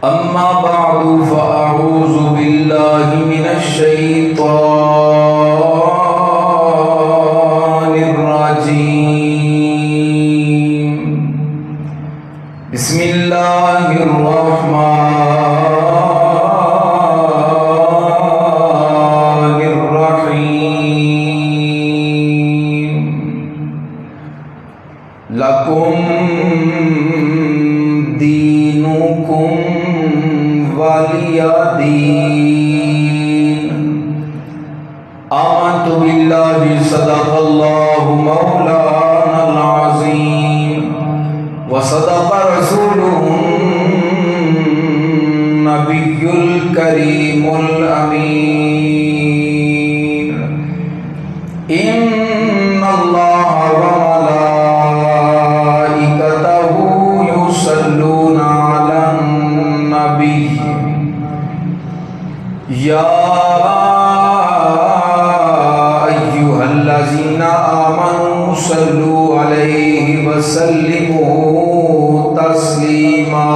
أما بعد فأعوذ بالله من الشيطان الرجيم. بسم الله الرحمن الرحيم. لكم دينكم ولي دين. آمنت بالله صدق الله مولانا العظيم وصدق رسوله النبي الكريم الأمين. إن الله وملائكته يصلون على النبي يا أيها الذين آمنوا صلوا عليه وسلموا تسليما.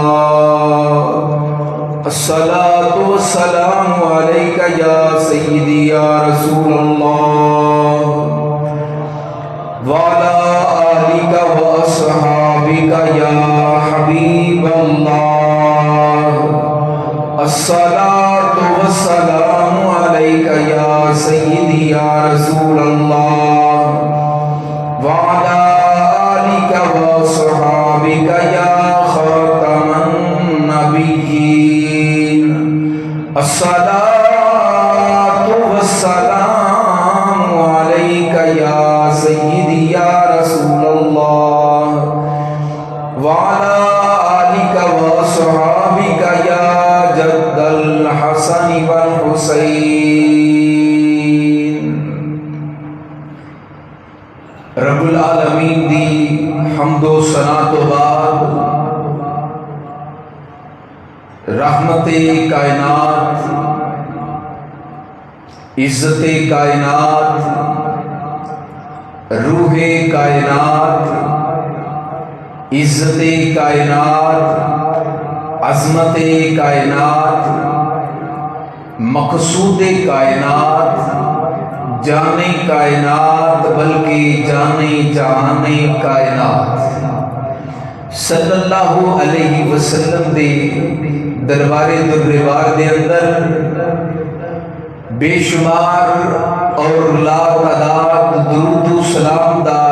الصلاة والسلام عليك يا سيدي يا رسول الله وعلى آلك وأصحابك يا حبيب الله. الصلاة والسلام عليك يا سيدي يا رسول الله وعلى آلك وأصحابك يا خاتم النبيين. الصلاة والسلام عليك يا سيدي يا رسول الله وعلى آلك وأصحابك يا جد الحسن والحسين. رب العالمین دی حمد و ثنا تو بعد رحمت کائنات، عزت کائنات، روح کائنات، عزت کائنات، عظمت کائنات، مقصود کائنات، جان کائنات بلکہ جانے کائنات صلی اللہ علیہ وسلم دے دربار دربار دے اندر بے شمار اور لا تعداد درود و سلام دا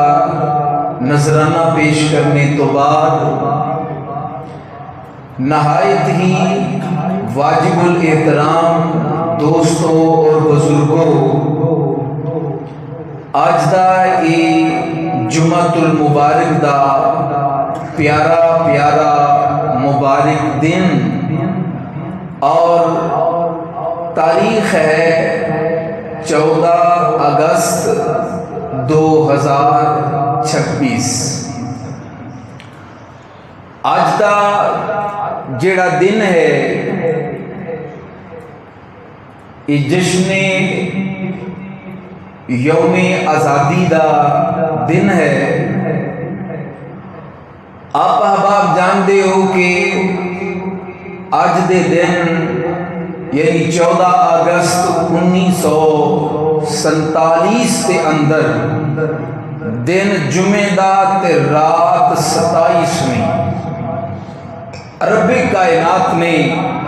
نذرانہ پیش کرنے تو بعد نہایت ہی واجب الاحترام دوستوں اور بزرگوں، آج دا یہ جمعۃ المبارک دا پیارا مبارک دن اور تاریخ ہے 14 اگست 2026۔ آج دا جڑا دن ہے یہ جشن یوم آزادی دا دن ہے۔ آپ احباب جانتے ہو کہ آج دے دن یعنی 14 اگست 1947 کے اندر دن جمعہ دا تے رات 27ویں رب کائنات نے،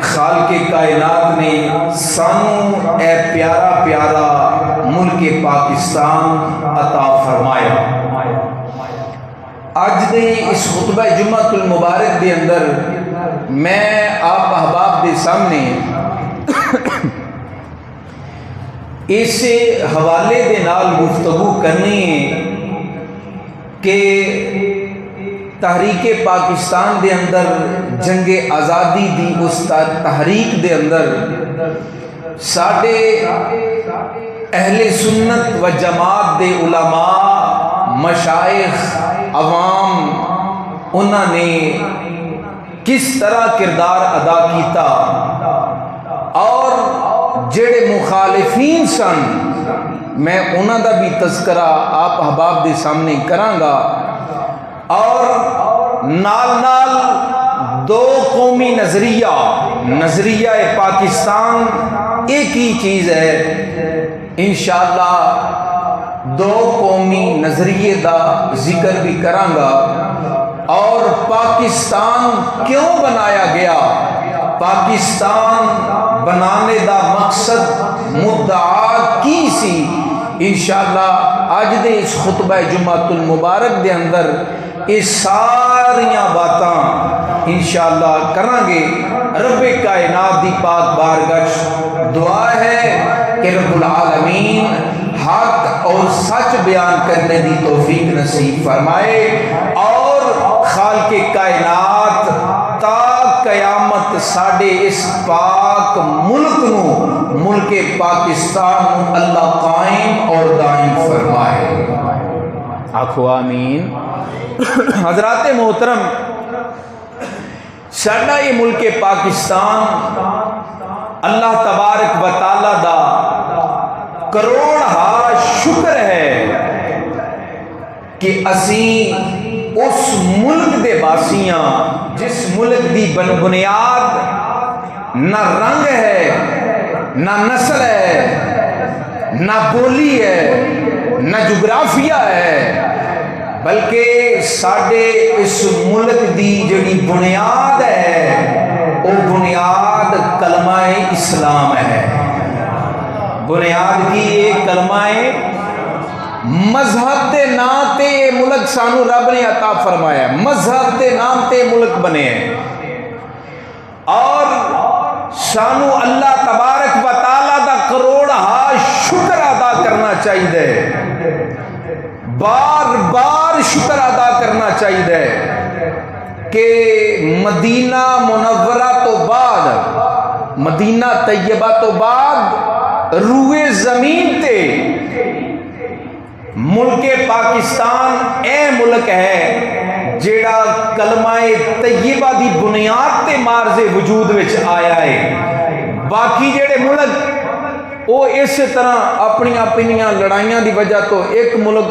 خالق کائنات نے سانو اے پیارا ملک پاکستان عطا فرمایا۔ آج دے اس خطبہ جمعۃ المبارک دے اندر میں آپ احباب دے سامنے اسے حوالے دے نال گفتگو کرنی ہے کہ تحریک پاکستان دے اندر جنگ آزادی دی اس تحریک دے اندر ساڈے اہل سنت و جماعت دے علماء، مشائخ، عوام انہوں نے کس طرح کردار ادا کیتا اور جڑے مخالفین سن میں انہوں دا بھی تذکرہ آپ احباب دے سامنے کراں گا اور نال نال دو قومی نظریہ پاکستان ایک ہی چیز ہے. انشاءاللہ دو قومی نظریے دا ذکر بھی کرانگا اور پاکستان کیوں بنایا گیا, پاکستان بنانے دا مقصد مدعا کی سی. انشاءاللہ آج دے اس خطبہ جمعۃ المبارک دے اندر یہ ساریاں باتاں انشاءاللہ کریں گے. رب کائنات دی پاک بارگاہ دعا ہے کہ رب العالمین حق اور سچ بیان کرنے دی توفیق نصیب فرمائے اور خالق کائنات تا قیامت ساڈے اس پاک ملک نو, ملک پاکستان نو اللہ قائم اور دائم فرمائے. آخو آمین. حضرات محترم, ساڈا یہ ملک پاکستان اللہ تبارک و تعالی دا کروڑ ہا شکر ہے کہ اسی اس ملک دے باسیاں جس ملک دی بنیاد نہ رنگ ہے, نہ نسل ہے, نہ بولی ہے, نہ جغرافیہ ہے, بلکہ ساڈے اس ملک دی جڑی بنیاد ہے وہ بنیاد کلمہ اسلام ہے. بنیاد کی ایک کلمہ مذہب دے نام تے یہ ملک سانو رب نے عطا فرمایا ہے. مذہب دے نام تے ملک بنے ہیں اور سانو اللہ تبارک و تعالی دا کروڑ ہا شکر ادا کرنا چاہیے, بار بار شکر ادا کرنا چاہیے کہ مدینہ منورہ تو بعد, مدینہ طیبہ تو بعد روئے زمین تے ملک پاکستان اے ملک ہے جیڑا کلمہ طیبہ دی بنیاد تے مارز وجود وچ آیا ہے. باقی جیڑے ملک وہ اس طرح اپنی لڑائیاں دی وجہ تو ایک ملک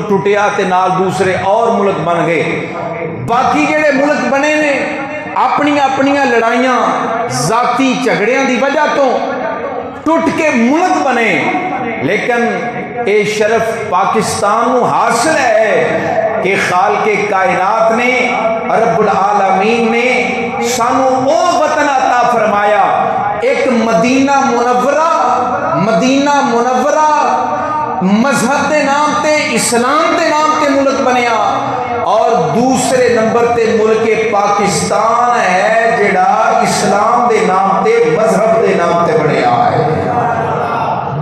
ٹوٹیا تے نال دوسرے اور ملک بن گئے. باقی جڑے ملک بنے نے اپنی لڑائیاں ذاتی جھگڑیاں دی وجہ تو ٹوٹ کے ملک بنے, لیکن اے شرف پاکستان نو حاصل ہے کہ خالق کائنات نے رب العالمین نے سانو او وطن عطا فرمایا, ایک مدینہ منورہ مذہب دے نام تے اسلام دے نام تے ملک بنیا, اور دوسرے نمبر تے ملک پاکستان ہے جڑا اسلام دے نام تے مذہب دے نام تے بنیا ہے.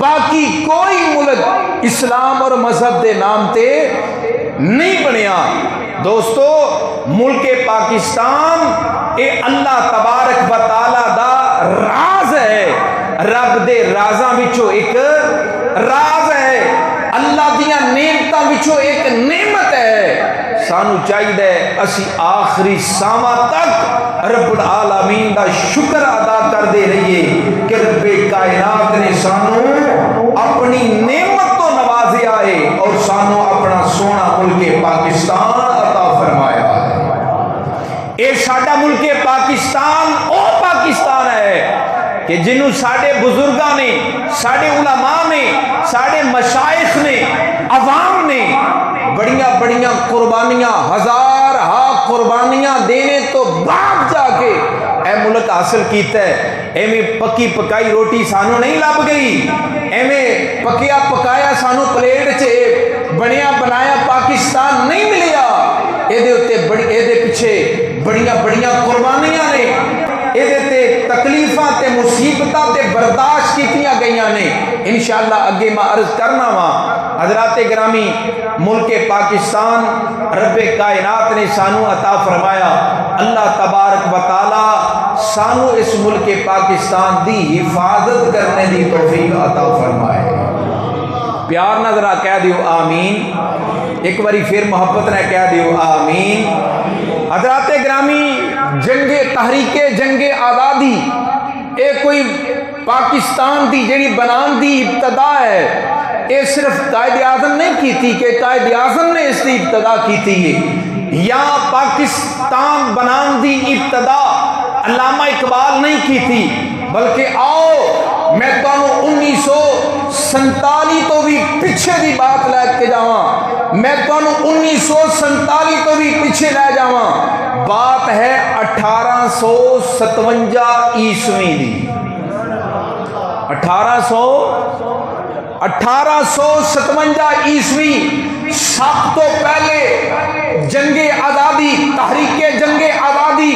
باقی کوئی ملک اسلام اور مذہب دے نام تے نہیں بنیا. دوستو, ملک پاکستان اے اللہ تبارک و تعالی دا راز ہے, رب دے رازاں وچوں ایک راز ہے, اللہ دیاں نعمتاں وچوں ایک نعمت ہے. سانو چاہیے اسی آخری ساواں تک رب العالمین دا شکر ادا کردے رہیے کہ رب کائنات نے سانو اپنی نعمت تو نوازیا ہے اور سانو اپنا سونا ملک پاکستان عطا فرمایا ہے. اے ساڈا ملک پاکستان او پاکستان ہے کہ جنہوں ساڈے بزرگاں نے, ساڈے علماء نے, ساڈے مشائخ نے, عوام نے بڑیاں قربانیاں, ہزار ہا قربانیاں دینے تو بعد جا کے اے ملک حاصل کیتا ہے. ایویں پکی پکائی روٹی سانو نہیں لب گئی, ایویں پکیا پکایا سانو پلیٹ چ بنیا بنایا پاکستان نہیں ملیا. یہ پیچھے بڑیاں قربانیاں نے, یہ تکلیفاں تے مصیبتاں تے برداشت کیتیاں گئیاں نے. انشاءاللہ اگے میں عرض کرنا وا حضرات گرامی, ملک پاکستان رب کائنات نے سانو عطا فرمایا. اللہ تبارک و تعالی سانو اس ملک پاکستان دی حفاظت کرنے دی توفیق عطا فرمائے. پیار نہ ذرا کہہ دیو آمین, ایک باری پھر محبت نہ کہہ دیو آمین. حضرات گرامی, تحریک جنگ آزادی اے کوئی پاکستان دی جڑی بنان دی ابتدا ہے, اے صرف قائد اعظم نہیں کی تھی کہ قائد اعظم نے اس کی ابتدا کی تھی. یا پاکستان بنان دی ابتدا علامہ اقبال نہیں کی تھی، بلکہ آؤ میں تمہیں 1947 تو بھی پیچھے دی بات لے کے جاواں، میں تمہیں 1947 تو بھی پیچھے لے جاواں، بات ہے 1857 عیسوی دی۔ 1857 عیسوی سب تو پہلے جنگ آزادی، تحریک جنگ آزادی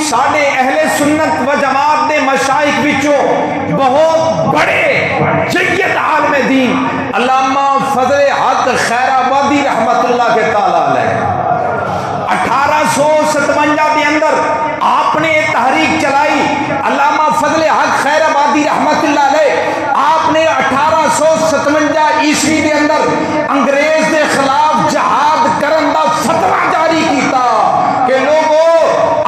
ساڈے اہل سنت و جماعت دے مشائخ وچوں بہت بڑے جید عالم دین علامہ فضل حق خیر آبادی رحمت اللہ کے تعالی علیہ 1857 کے اندر آپ نے تحریک چلائی۔ علامہ فضل حق خیر آبادی رحمت اللہ علیہ آپ نے 1857 عیسوی کے اندر انگریز کے خلاف جہاد کرن دا فتویٰ جاری کیتا کہ لوگوں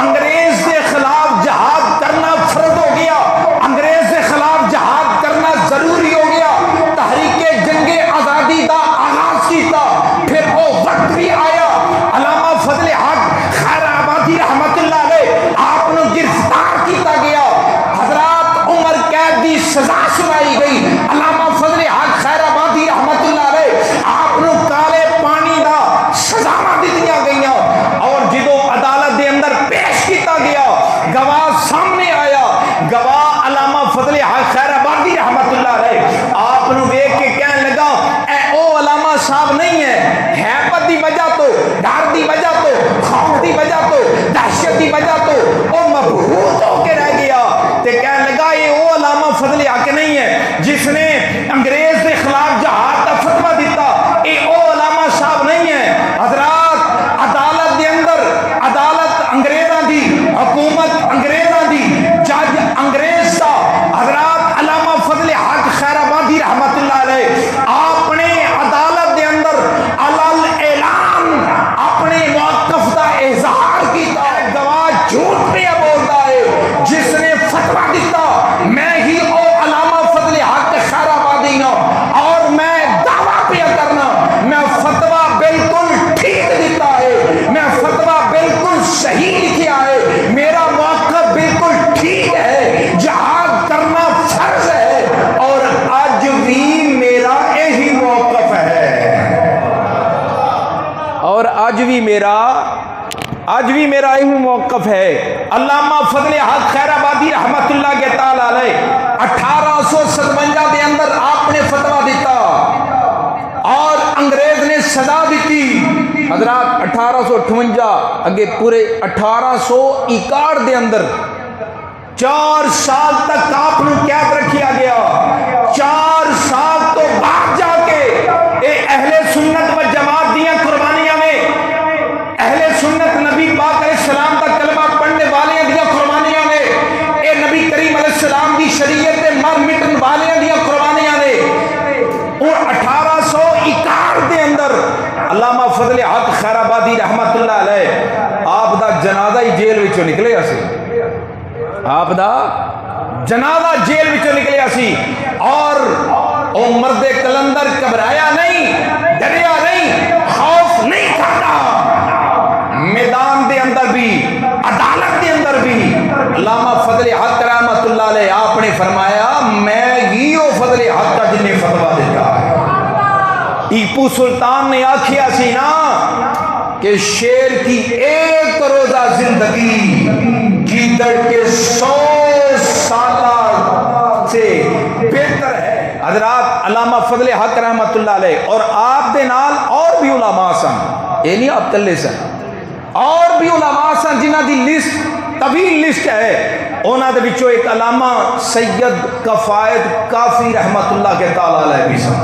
انگریز کے خلاف جہاد کرنا فرض ہو گیا، انگریز کے خلاف جہاد کرنا ضروری ہو گیا، تحریک جنگ آزادی دا آغاز کیتا۔ پھر وہ وقت بھی آیا علامہ فضل حق خیر آبادی رحمت اللہ علیہ آپ نے گرفتار کیتا گیا، حضرات عمر قید دی سزا سنائی گئی۔ علامہ فضل حق خیر آبادی رحمت اللہ علیہ آپ نے کالے پانی دا سزاواں دتیاں گئیاں، اور جدو عدالت دے اندر پیش کیتا گیا گواہ سامنے آیا، گواہ علامہ فضل حق خیر آبادی رحمت اللہ علیہ آپ نے دیکھ کے کہنے لگا اے او علامہ صاحب نہیں ہے، ہیبت دی وجہ تو، ڈر دی وجہ تو، خوف دی وجہ تو، دہشت دی وجہ تو او مبہوت ہو کے رہ گیا، تے کہنے لگا یہ او علامہ فضل حق نہیں ہے جس نے انگریز کے خلاف جہاد کا فتویٰ دیتا، اے او علامہ صاحب نہیں ہے۔ حضرات عدالت دے اندر، عدالت انگریزاں دی، حکومت انگریزاں دی، جج انگریز تھا۔ حضرات علامہ فضل حق خیر آبادی رحمت اللہ علیہ آپ نے عدالت دے اندر علل اعلان اپنے موقف دا اظہار کیتا ہے، گواہ جھوٹ پہ بولتا ہے، جس نے فتویٰ دیتا میں ہی او علامہ فضل حق خیر آبادی نا، اور میں دعویٰ پہ کرنا میں فتویٰ بالکل ٹھیک دیتا ہے، میں فتویٰ بالکل صحیح لکھیا ہے، میرا موقف بالکل ٹھیک ہے، جہاد کرنا فرض ہے، اور آج بھی میرا یہی موقف ہے، اور آج بھی میرا یہی موقف ہے۔ علامہ فضل حق خیر آبادی رحمت اللہ کے تعالی علیہ 1857 کے اندر آپ نے فتویٰ دیتا اور انگریز نے سزا دیتی۔ حضرات 1858 اگے پورے 1861 دے اندر 4 سال تک آپ نے قید رکھیا گیا، 4 سال تو بعد جا کے اے اہل سنت و جماعت دیاں قربانیاں میں، اہل سنت نبی پاک علیہ السلام کا کلمہ پڑھنے والے دیاں قربانیاں نے، اے نبی کریم علیہ السلام دی شریعت تے مر مٹن والے دیاں قربانیاں نے۔ اور 1861 دے اندر علامہ فضل حق خیر آبادی رحمت اللہ علیہ آپ دا جنازہ ہی جیل وچوں نکلیا سی، آپ دا جنازہ جیل وچوں نکلیا سی، اور او مرد کلندر گھبرایا نہیں، ڈریا نہیں، خوف نہیں کھاتا، میدان دے اندر بھی، عدالت دے اندر بھی علامہ فضل حق رحمت اللہ علیہ آپ نے فرمایا میں ہی او فضل حق کا جن نے فتویٰ دیتا ہے۔ ٹیپو سلطان نے آکھیا سی نا کہ شیر کی 1 روزہ زندگی گیدڑ کے 100 سالہ سے بہتر ہے۔ حضرات علامہ فضل حق رحمت اللہ علیہ اور آپ دے نال اور بھی علماء سن، یہ نہیں آپ کلے سن، اور بھی علماء سن جنہ دی لسٹ طویل لسٹ ہے، انہاں دے وچوں ایک علامہ سید کفایت کافی رحمت اللہ کے تعالی علیہ بھی سن۔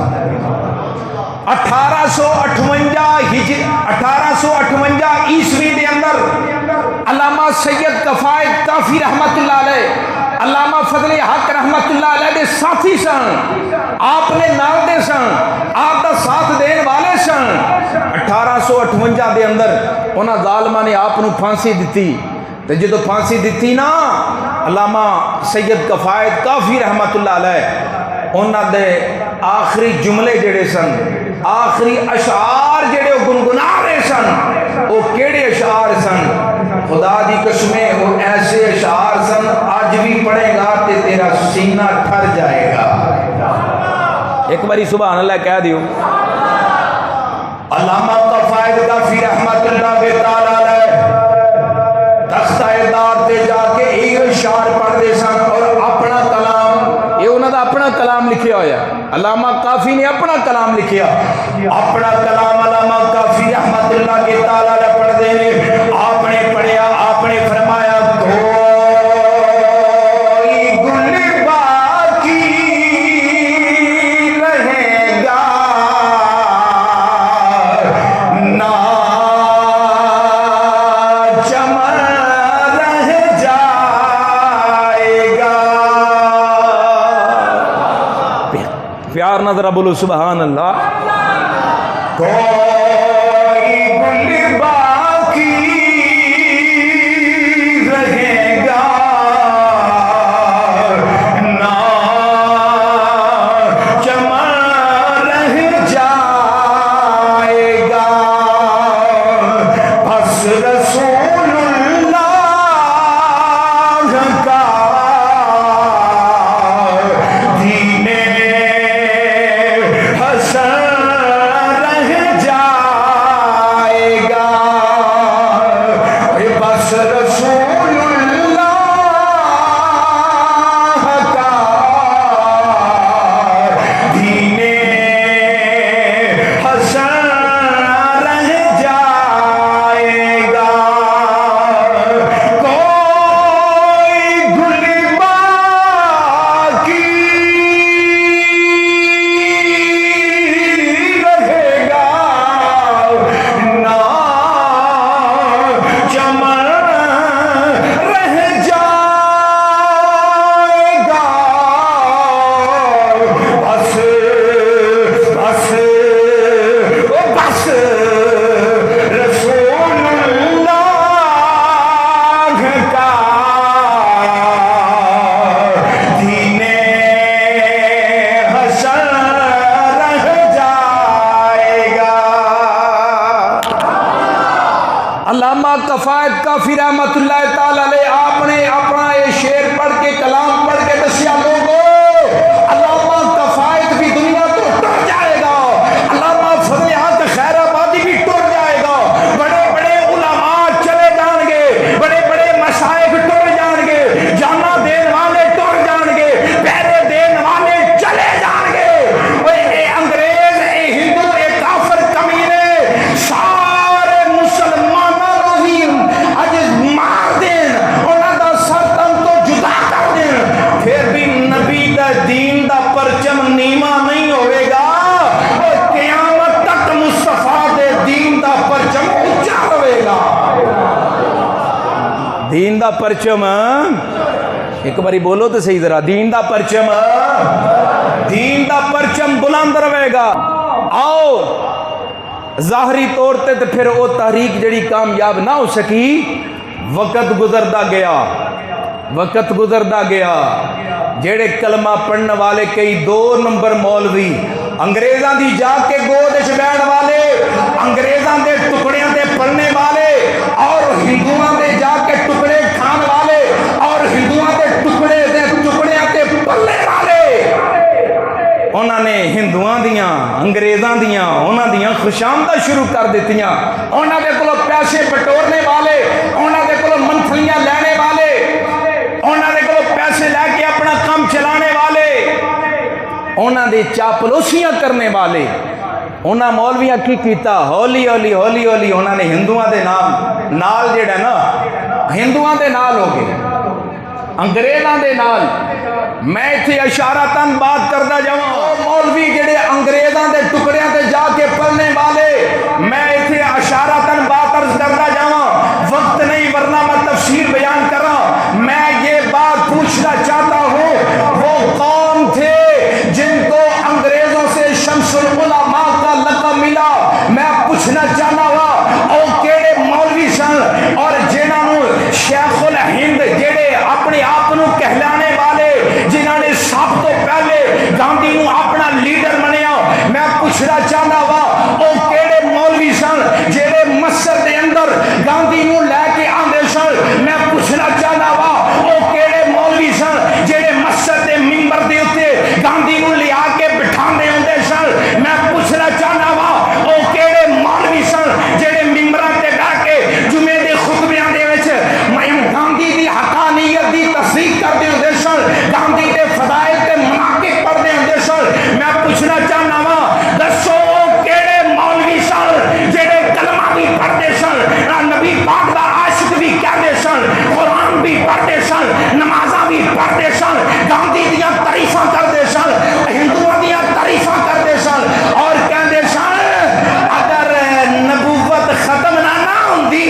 1858 عیسوی دے اندر علامہ سید کفایت کافی رحمت اللہ علیہ علامہ فضل حق رحمت اللہ علیہ دے ساتھی سن، آپ نے نال دے سن، آپ دا ساتھ دین والے سن۔ 1858 دے اندر انہاں ظالماں نے آپ نو پھانسی دتی، تے جدو پھانسی دتی نا علامہ سید کفایت کافی رحمت اللہ علیہ انہاں دے آخری جملے جڑے سن، آخری اشعار جڑے گنگنا رہے سن، وہ کیڑے اشعار سن؟ خدا دی قسمیں وہ ایسے اشعار سن آج بھی پڑھے گا تے تیرا سینہ ٹھر جائے گا۔ ایک باری سبحان اللہ کہہ دیو۔ علامہ قفائد کافی رحمت اللہ تعالی علیہ تختہ دار تے جا کے یہ اشعار پڑھتے سن اور اپنا کلام، یہ انہوں نے اپنا کلام لکھیا ہوا۔ علامہ کافی نے اپنا کلام لکھیا، اپنا کلام علامہ کافی رحمت اللہ کے تعالی علیہ پڑھتے ہیں۔ آپ نے پڑھیا، آپ نے فرمایا کوئی گل باقی رہے گا نہ چمن رہ جائے گا۔ پیار نہ ذرا بولو سبحان اللہ۔ کوئی گل باقی رہے گا نہ چمن رہ جائے گا، بس رسول اللہ کا دین حسن رہ جائے گا، بس رسول اللہ کا دین حسن رہ جائے گا۔ کوئی گل باقی رہے گا نہ چمن رہ جائے گا، بس بس بس رسول اللہ کا دین حسن رہ جائے گا۔ علامہ کفایت کافی رحمت اللہ تعالی علیہ آپ نے اپنا یہ شعر پڑھ کے کلام پڑھ کے دسیا لوگوں علامہ کفایت بھی دنیا تو ٹر جائے گا، علامہ فضل حق خیر آبادی بھی ٹر جائے گا، بڑے بڑے علماء چلے جان گے، بڑے بڑے مشائخ ٹر جان گے، جانا دین والے ٹر جان گے، پہرے دین والے چلے جان گے۔ اے انگریز، اے ہندو، اے کافر کمینے سارے مسلمانوں کو ہی اج مار دین، انہاں دا سر تن تو جدا کر دین، پھر بھی نبی دا دین دا پرچم نیما نہیں ہوئے گا، اور قیامت تک مصطفیٰ دے دین دا پرچم اونچا ہوئے گا۔ دین دا پرچم ایک باری بولو تو صحیح ذرا، دین دا پرچم، دین دا پرچم بلند رہے گا۔ آؤ ظاہری طور تے تو پھر وہ تحریک جڑی کامیاب نہ ہو سکی، وقت گزردا گیا، وقت گزردا گیا، جڑے کلمہ پڑھنے والے کئی 2 نمبر مولوی انگریزاں دی جا کے گود وچ بیٹھ والے، انگریزاں دے ٹکڑیاں تے پڑھنے والے اور ہندوؤں دے جا کے ٹکڑے کھان والے اور ہندوؤں دے ٹکڑیاں تے پلے والے، انہاں نے ہندوؤں دیاں انگریزاں دیاں انہاں دیاں خوشامداں شروع کر دیتیاں، انہاں دے کولوں پیسے بٹورنے والے، انہاں دے کولوں منتھلیاں لینے والے، انہاں دے کولوں پیسے لے کے اپنا کام چلانے والے، انہاں دے چاپلوسیاں کرنے والے، انہاں مولویاں کی کیتا ہولی ہولی ہولی ہولی انہاں نے ہندوؤں دے نال جڑا نا ہندوؤں دے نال ہو گئے، انگریزاں دے نال۔ میں اتنے اشارتاً بات کرتا جاؤں، مولوی جڑے انگریزاں دے ٹکڑیاں تے جا کے پڑھنے والے، میں اتنے اشارتاً بات عرض کرتا جاؤں، وقت نہیں ورنہ میں تفسیر بیان کر رہا ہوں۔ میں یہ بات پوچھنا چاہتا ہوں، وہ قوم تھے جن کو انگریزوں سے شمس العلماء کا لقب ملا، میں پوچھنا چاہتا ہوں او کیڑے مولوی سن اور جنہوں شیخ الہند جڑے اپنے آپ کہلانے والے، جنہوں نے سب تو پہلے گاندھی نو اپنا لیڈر منیا، میں پوچھنا چاہتا وا او کیڑے مولوی سن جڑے مصر دے اندر دی تصدیق کرتے ہوندے سن، گاندھی دے فضائل تے مناقب پڑھتے ہوندے سن۔ میں پوچھنا چاہنا وا، دسو کیڑے مولوی سن جڑے کلمہ بھی پڑھتے سن، نبی پاک دا عاشق بھی کہتے سن، قرآن بھی پڑھتے سن، نمازاں بھی پڑھتے سن، گاندھی دیاں تعریفاں کرتے سن، ہندوؤں دیاں تعریفاں کرتے سن، اور کہتے سن اگر نبوت ختم نہ ہوندی،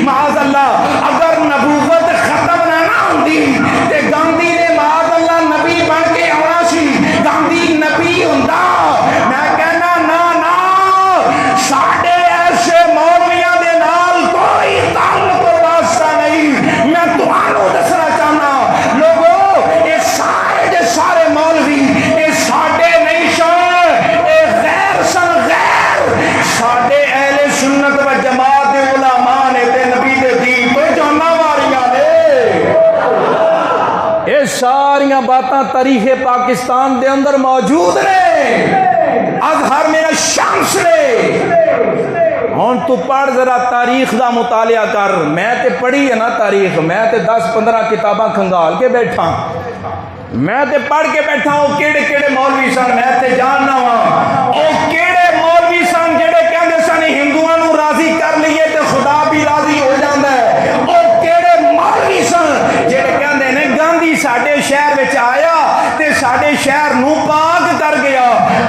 معاذ اللہ، اگر نبوت ختم نہ ہوندی تے گاندھی نے معاذ اللہ نبی بن کے آنا سی، گاندھی نبی ہوندا۔ میں کہنا نا نا، ساڈے ایسے مولویاں دے نال کوئی تعلق و واسطہ نہیں۔ میں تمہانوں دسنا چاہنا لوگو، اے سارے مولوی اے ساڈے نہیں سن، اے غیر سن، غیر ساڈے اہل سنت و جماعت دے علماء نے تے نبی دے دین تو جانا ماریاں نے۔ یہ ساریاں باتاں تاریخ پاکستان دے اندر موجود نے، اظہر میں شمس نے۔ ہن تو پڑھ ذرا تاریخ دا مطالعہ کر، میں تے پڑھی ہے نا تاریخ، میں تے 10-15 کتاباں کھنگال کے بیٹھا، میں تے پڑھ کے بیٹھا وہ کیڑے کیڑے مولوی سن، میں تے جاننا وا او کیڑے مولوی سن جڑے کہندے سن ہندوؤں نوں راضی کر لئیے تے خدا بھی راضی ہو جاندا ہے، او کیڑے مولوی سن جڑے کہندے نے گاندھی ساڈے شہر وچ آیا تے ساڈے شہر نوں پاک کر گیا۔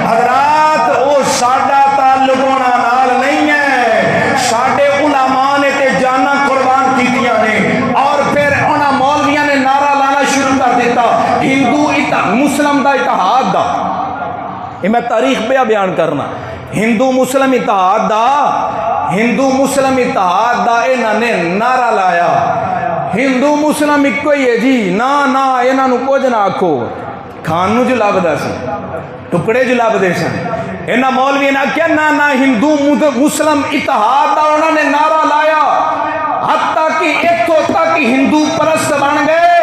حضرات او ساڈا تعلق انہاں نال نہیں ہے، ساڈے علماء نے تے جاناں قربان کیتیاں نے، اور پھر انہاں مولویاں نے نعرہ لانا شروع کر دیتا ہندو مسلم دا اتحاد دا۔ یہ میں تاریخ پہ بیان کرنا، ہندو مسلم اتحاد دا انہاں نے نعرہ لایا، ہندو مسلم ایک ہی ہے جی، نا نا انہاں نوں کچھ نہ آکھو، کھان نوں جو لبدا سی، ٹکڑے جو لبدے سن، انہاں مولوی نے آکھیا نا نا ہندو مسلم اتحاد دا انہاں نے نعرہ لایا، حتیٰ کہ اتھوں تک ہندو پرست بن گئے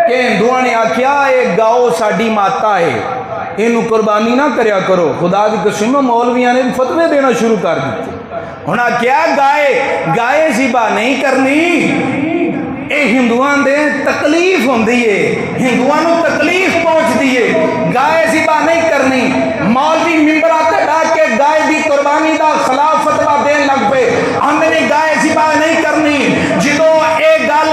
کہ ہندوؤں نے آکھیا اے گاؤ ساڈی ماتا ہے، اینوں قربانی نہ کریا کرو۔ خدا دی قسم مولویاں نے فتوے دینا شروع کر دیتے، ہونا کیا گائے ذبح نہیں کرنی، اے ہندوؤں دے تکلیف ہوندی ہے، ہندوؤں نوں تکلیف پہنچدی ہے، گائے ذبح نہیں کرنی۔ مولوی ممبراں تے بیٹھ کے گائے دی قربانی دا خلاف فتویٰ دین لگ پے، ہم نے گائے ذبح نہیں کرنی۔ جدوں اے گل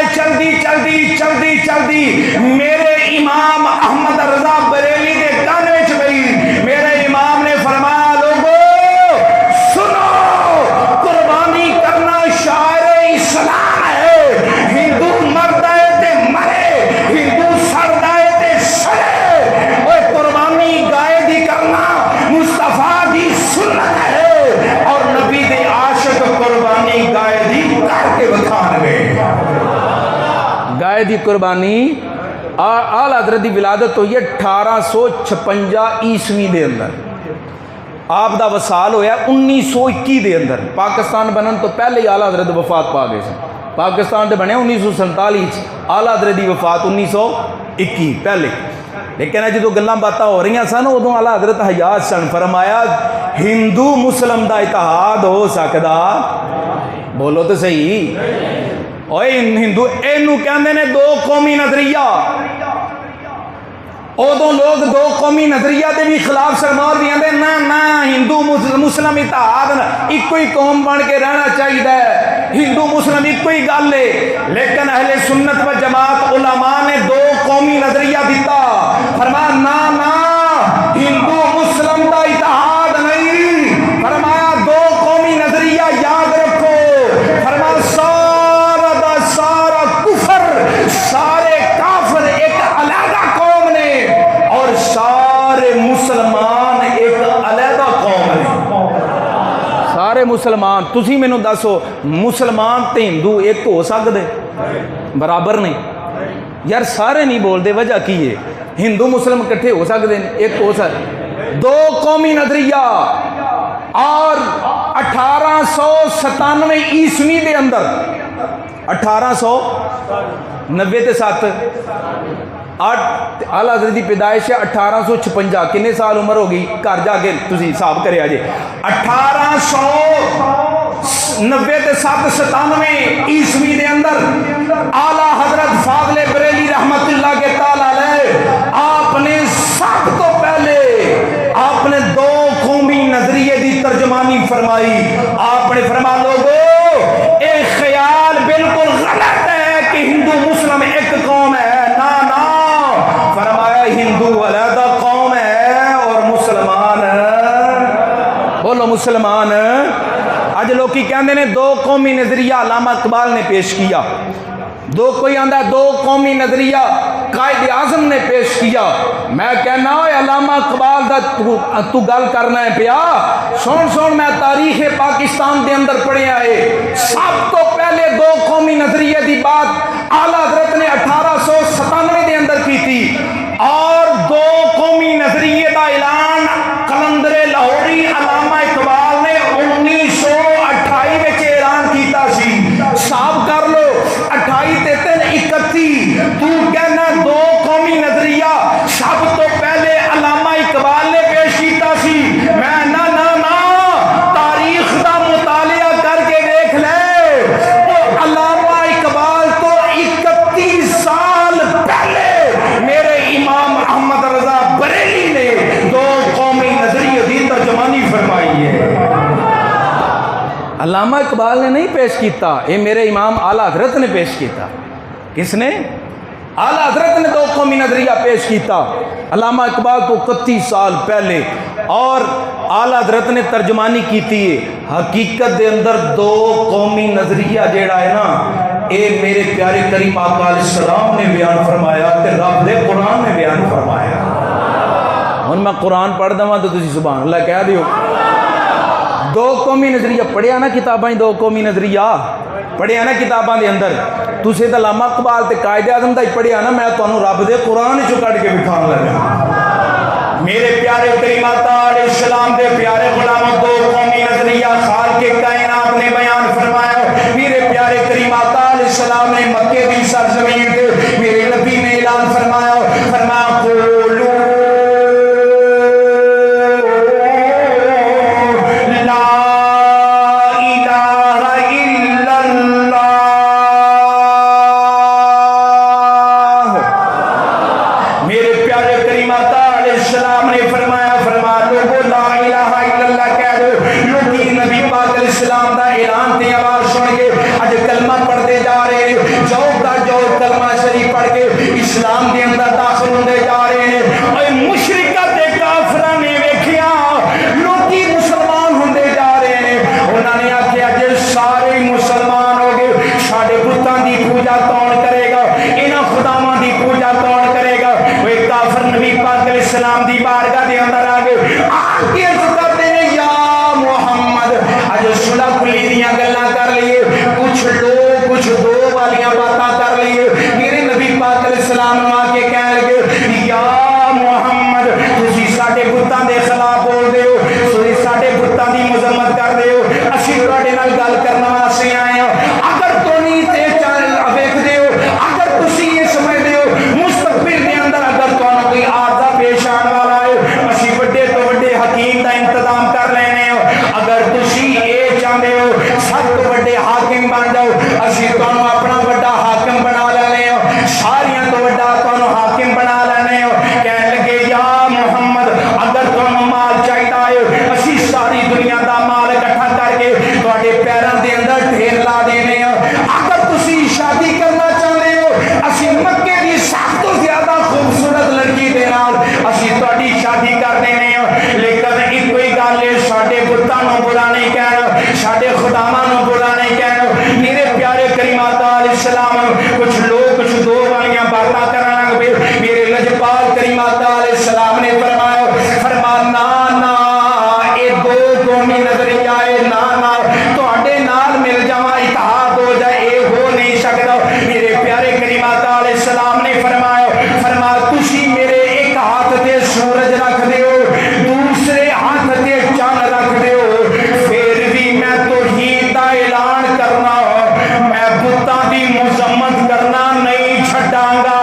چلدی میرے امام احمد رضا بریلی دے کان وچ پئی، میرے امام نے فرمایا لوگو سنو، قربانی کرنا شاعر اسلام ہے، ہندو مرد ہے تے مرے، ہندو سرد ہے تے سڑے، اوے قربانی گائے دی کرنا مصطفیٰ دی سنت ہے، اور نبی دے عاشق قربانی گائے دی کر کے بکھان گئے۔ گائے دی قربانی آل حضرت دی ولادت ہوئی ہے 1856 عیسوی دے اندر، آپ دا وصال ہویا 1921 دے اندر، پاکستان بنن تو پہلے ہی آل حضرت وفات پا گئے سن، پاکستان دے بنے 1947، آل حضرت دی وفات 1921 پہلے۔ لیکن جدو گلاں باتاں ہو رہی سن ادو آل حضرت حیات سن، فرمایا ہندو مسلم دا اتحاد ہو سکدا، بولو تو صحیح، اوے ہندو اینو کہندے نے دو قومی نظریہ، ادو لوگ دو قومی نظریہ دے بھی خلاف سرمار بھی آندے نا نا ہندو مسلم اتحاد ایک ہی قوم بن کے رہنا چاہیے، ہندو مسلم ایک ہی گل ہے، لیکن اہل سنت و جماعت علماء نے دو قومی نظریہ دیتا، فرمایا نا نا ہندو مسلم دا اتحاد نہیں، فرمایا دو قومی نظریہ یاد رکھو، فرمایا سارا دا سارا کفر، سارے کافر ایک علیحدہ قوم نے اور سارے مسلمان ایک علیحدہ قوم نے، سارے مسلمان، تسی میں نو دسو مسلمان تے ہندو ایک ہو سکدے؟ برابر نہیں یار، سارے نہیں بول دے، وجہ کی ہے؟ ہندو مسلم کٹھے ہو سکتے ہیں؟ ایک ہو سکتے، دو قومی نظریہ، اور 1897 عیسوی دے اندر 1897 آل حضرت کی پیدائش ہے 1856، کنے سال عمر ہوگی گھر جا کے تسی حساب کرے آجے، 1897 عیسوی دے اندر آلہ حضرت فاضل بریلی فرمائی. آپ نے فرمایا لوگو ایک خیال بالکل غلط ہے کہ ہندو مسلم ایک قوم ہے. نا نا، فرمایا ہندو علیحدہ قوم ہے اور مسلمان، بولو مسلمان. اج لوگ کی کہندے نے دو قومی نظریہ علامہ اقبال نے پیش کیا، دو کوئی آندا دو قومی نظریہ قائد اعظم نے پیش کیا. میں کہنا علامہ اقبال دا تو گل کرنا ہے پیا. سن میں تاریخ پاکستان دے اندر پڑھیا ہے. سب تو پہلے دو قومی نظریے دی بات اعلیٰ حضرت نے 1897 دے اندر کی تھی، اور دو قومی نظریے دا اعلان قلندر لاہوری علامہ اقبال نے 1928 وچ اعلان کیتا سی. حساب کر لو 28 تے 31. تو کہنا دو قومی نظریہ سب تو پہلے علامہ اقبال نے پیش کیتا سی. میں نا تاریخ دا مطالعہ کر کے دیکھ لے، وہ علامہ اقبال تو 31 سال پہلے میرے امام احمد رضا بریلی نے دو قومی نظریے دی ترجمانی فرمائی ہے. علامہ اقبال نے نہیں پیش کیتا، یہ میرے امام اعلیٰ حضرت نے پیش کیتا. کس نے؟ اعلیٰ حضرت نے دو قومی نظریہ پیش کیتا علامہ اقبال کو 31 سال پہلے، اور اعلیٰ حضرت نے ترجمانی کیتی ہے. حقیقت دے اندر دو قومی نظریہ جیڑا ہے نا، اے میرے پیارے کریم آقا علیہ السلام نے بیان فرمایا تے رب دے قرآن نے بیان فرمایا. ہن میں قرآن پڑھ دواں تو تسی سبحان اللہ کہہ دیو. دو قومی نظریہ پڑھیا نا کتاباں، دو قومی نظریہ پڑھیا نا کتاباں دے اندر. تسی تے علامہ اقبال تے قائد اعظم دا ہی پڑھیا نا، میں تانوں رب دے قرآن چوں کڈ کے دکھان لگا. میرے پیارے کریم آقا علیہ السلام دے پیارے غلاموں دو قومی نظریہ خالق کائنات نے بیان فرمایا. میرے پیارے کریم آقا علیہ السلام نے مکے دی سرزمین تے میرے نبی نے اعلان فرمایا قولوا اسلام کے اندر داخل ہوندے جا رہے ہیں. اور مشرکت دے کافراں نے ویکھیا لوکی مسلمان ہوندے جا رہے ہیں. انہاں نے آکھیا جے سارے مسلمان ہو گئے ساڈے بتاں دی پوجا کون کرے گا، انہاں خداواں دی پوجا کون کرے گا. وہ کافر نبی پاک علیہ السلام دی بارگاہ دے اندر آ گئے، آ کے عرض کرتے ہیں یا محمد اج صلح کلی دیاں گلاں کر لیے، کچھ لوگ کچھ دو والیاں باتاں کر لیے. میرے نبی پاک علیہ السلام آ کے کہنے لگے یا محمد تسی ساڈے بتاں دے خلاف بول دے ہو، تسی ساڈے بتاں دی مذمت کر دے ہو، اسی تواڈے نال گل کرن واسطے آئے ہاں. اگر تو نہیں تے ویکھ دے ہو، اگر تسی یہ سمجھ دے ہو مستقبل دے اندر اگر تانوں کوئی عارضہ پیش آن والا ہے اسی بڑے تو بڑے حکیم دا انتظام کر لینے ہو. اگر تسی یہ چاہتے ہو سب تو بڑے حاکم بن جاؤ، اسی تانوں اپنا بڑا حاکم بنا لینے ہو، ساریاں تو بڑا تانوں حاکم بنا لینے ہو. کہنے لگے یا محمد اگر تانوں مال چاہیدا ہے اسی ساری دنیا دا مال اکٹھا کر کے تواڈے پیراں دے اندر ڈھیر لا دینے ہو. اگر تسی شادی کرنا چاہتے ہو اسی مکے دی سب تو زیادہ خوبصورت لڑکی دے نال اسی تواڈی شادی کر دینے ہو. لیکن ایک کوئی گل ہے ساڈے بتاں نوں برا نہیں کہنا، ساڈے خداواں نوں برا نہیں کہنا. میرے پیارے کریم آقا علیہ السلام کچھ لوگ کچھ دو والیاں باتاں کرن لگ پے. میرے لجپال کریم آقا علیہ السلام نے فرمایا نا اے دو قومی نظریہ ہے، نا تواڈے نال مل جاواں اتحاد ہو جائے، اے ہو نہیں سکدا. میرے پیارے کریم آقا علیہ السلام نے فرمایا تسی میرے ایک ہاتھ تے سورج رکھ دیو، دوسرے ہاتھ تے چاند رکھ دیو، پھر بھی میں توحید دا اعلان کرنا، میں بتاں دی مذمت کرنا نہیں چھڈاں گا.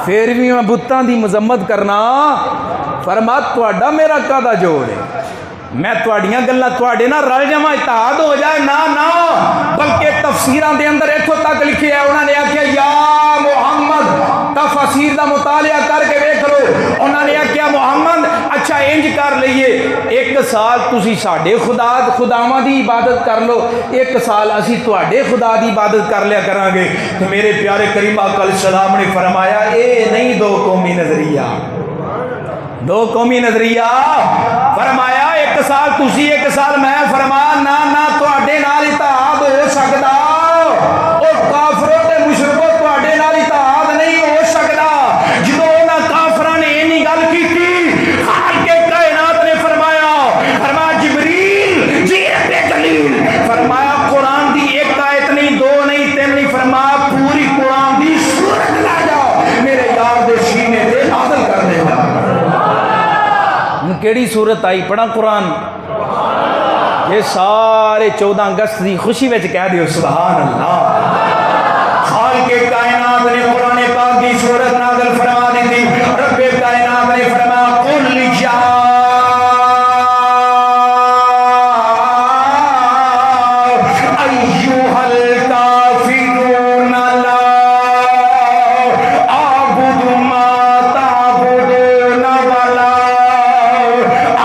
پھر بھی میں بتاں دی مذمت کرنا. فرما تواڈا میرا کادا جوڑ ہے، میں تواڈیاں گلاں تواڈے نال رل جاواں اتحاد ہو جائے، نا بلکہ تفسیراں دے اندر اتھوں تک لکھیا ہے. انہاں نے آکھیا یا محمد تفسیر دا مطالعہ کر کے ویکھ لو. انہاں نے آکھیا محمد اچھا انج کر لئیے سال تسی ساڈے خداواں دی عبادت کر لو، ایک سال اسی تواڈے خدا دی عبادت کر لیا کران گے۔ تو میرے پیارے کریم آقا علیہ السلام نے فرمایا اے نہیں دو قومی نظریہ، دو قومی نظریہ، فرمایا ایک سال تسی ایک سال میں، فرمایا نہ نہ تواڈے نال اتحاد ہو سکدا، او کافروں تے مشرکوں تواڈے نال اتحاد نہیں ہو سکدا۔ جدوں انہاں کافراں نے اینی گل کیتی، خالق کائنات نے فرمایا جبریل جی اے جلیل، فرمایا قرآن دی ایک آیت نہیں، دو نہیں، تین نہیں، فرمایا پوری قرآن دی سورت لا جاؤ میرے یار دے سینے تے نازل کر دے گا۔ کیڑی صورت آئی؟ پڑھا قرآن، یہ سارے 14 اگست دی خوشی وچ کہہ دیو سبحان اللہ۔ خالق کائنات نے قرآن پاک دی صورت نازل فرما دی تھی، رب کائنات نے فرمایا قل یا ایھا الکافرون لا اعبد ما تعبدون ولا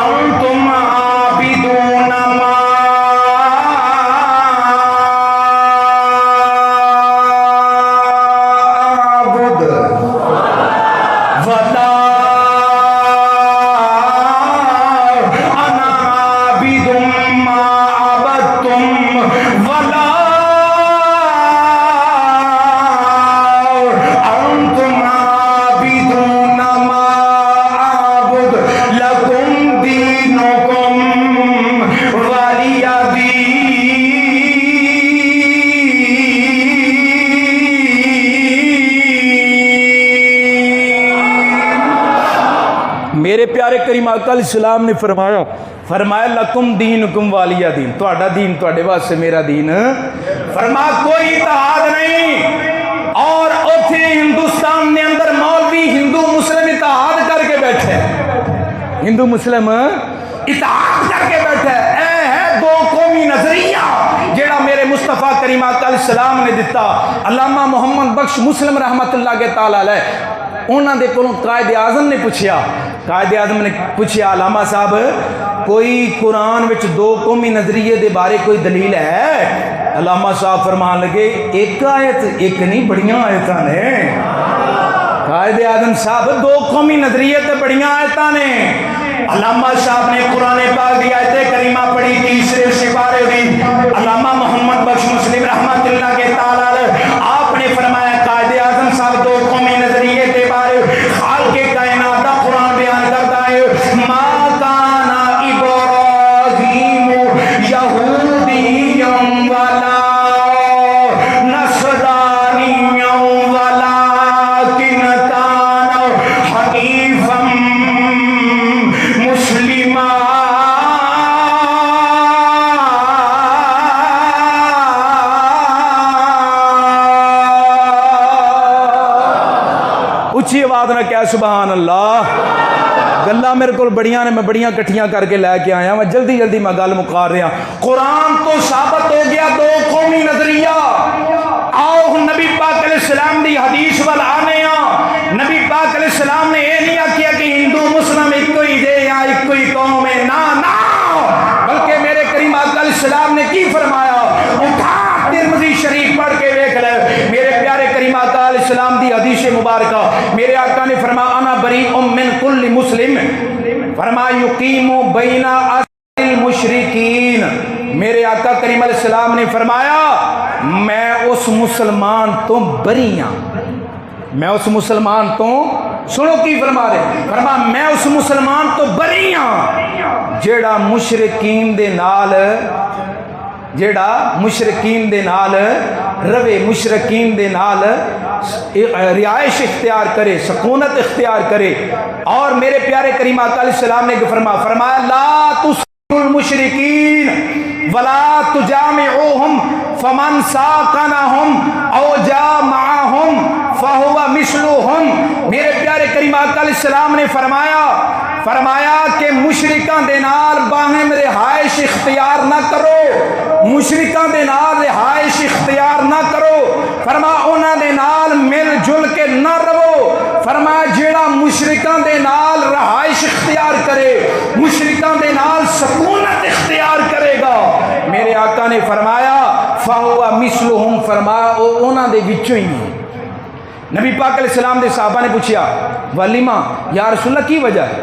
انتم عابدون ما اعبد ولا انا عابد ما عبدتم ولا انتم عابدون ما اعبد لکم دینکم ولی دین۔ میرے پیارے کریم آقا علیہ السلام نے فرمایا لکم دینکم والی دین، تہاڈا دین تہاڈے واسطے، میرا دین، فرمایا کوئی اتحاد نہیں۔ اور اوتھے ہندوستان نے اندر مولوی ہندو مسلم اتحاد کر کے بیٹھے، ہندو مسلم اتحاد کر کے بیٹھے، اے ہے دو قومی نظریہ جیڑا میرے مصطفیٰ کریم آقا علیہ السلام نے دتا۔ علامہ محمد بخش مسلم رحمت اللہ کے تعالی علیہ، انہوں نے کولوں قائد اعظم نے پوچھیا، قائد اعظم نے پوچھیا علامہ صاحب کوئی قرآن وچ دو قومی نظریے دے بارے کوئی دلیل ہے؟ علامہ صاحب فرمان لگے ایک آیت، ایک نہیں بڑیاں آیتاں نے۔ قائد اعظم صاحب دو قومی نظریے تے بڑیاں آیتاں نے۔ علامہ صاحب نے قرآن پاک دی آیت کریمہ پڑھی تیسرے سپارے دی، علامہ محمد بخش مسلم رحمت اللہ کے تعالی علیہ، آپ نے فرمایا قائد اعظم صاحب دو قومی نظریے کے بارے خالق کائنات دا قرآن بیان کرتا ہے، ما کان ابراہیم یہودیا ولا نصرانیا ولکن کان حنیفا مسلما۔ اچھی آواز نہ کیا سبحان اللہ۔ گلاں میرے کو بڑیاں نے، میں بڑیاں کٹھیاں کر کے لے کے آیا، میں جلدی جلدی میں گل مکا رہا۔ قرآن تو ثابت ہو گیا دو قومی نظریہ۔ آؤ نبی پاک علیہ السلام دی حدیث وال آنے ہاں۔ نبی پاک علیہ السلام نے یہ نہیں کیا کہ ہندو مسلم ایک ہی دے یا ایک ہی قوم ہے، نہ بلکہ میرے کریم آقا علیہ السلام نے کی فرمایا؟ اٹھا ترمذی شریف پڑھ کے دیکھ لے، میرے پیارے کریم آقا علیہ السلام دی حدیث مبارکہ، میرے آقا نے فرمایا انا بریء من کل مسلم، فرمایا یقیم بین المشرکین۔ میرے آقا کریم علیہ السلام نے فرمایا میں اس مسلمان تو بری ہاں، میں اس مسلمان تو، سنو کی فرما رہے، فرمایا میں اس مسلمان تو بری ہاں جیڑا مشرکین دے نال، جیڑا مشرکین دے نال روے، مشرکین دے نال رہائش اختیار کرے، سکونت اختیار کرے۔ اور میرے پیارے کریم آقا علیہ السلام نے فرمایا لا تسلوا المشرکین ولا تجامعوہم فمن ساکنہم او جامعہم فہو مثلہم۔ میرے پیارے کریم آقا علیہ السلام نے فرمایا کہ مشرکاں دے نال باہم رہائش اختیار نہ کرو، مشرکاں دے نال رہائش اختیار نہ کرو، فرما انہاں دے نال مل جل کے نہ رہو، فرمایا جیڑا مشرکاں دے نال رہائش اختیار کرے، مشرکاں دے نال سکونت اختیار کرے گا، میرے آقا نے فرمایا فَهُوَ مِثْلُهُمْ، فرمایا وہ انہاں دے وچوں ہی ہیں۔ نبی پاک علیہ السلام دے صحابہ نے پوچھا ولیمہ یا رسول اللہ کی وجہ ہے،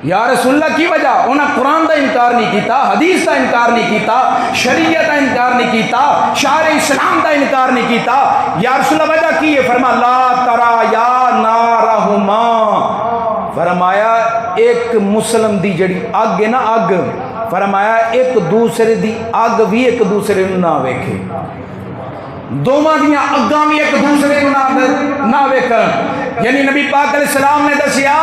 یا رسول اللہ کی وجہ؟ انہاں قرآن دا انکار نہیں کیتا، حدیث دا انکار نہیں کیتا، شریعت دا انکار نہیں کیتا، شعائر اسلام دا انکار نہیں کیتا، یا رسول اللہ وجہ کی ہے؟ فرمایا لا ترا یا نارہما، فرمایا ایک مسلم دی جڑی اگ ہے نا اگ، فرمایا ایک دوسرے دی اگ بھی ایک دوسرے نہ ویکھے، دوواں دیاں اگاں بھی ایک دوسرے نہ ویکھن۔ یعنی نبی پاک علیہ السلام نے دسیا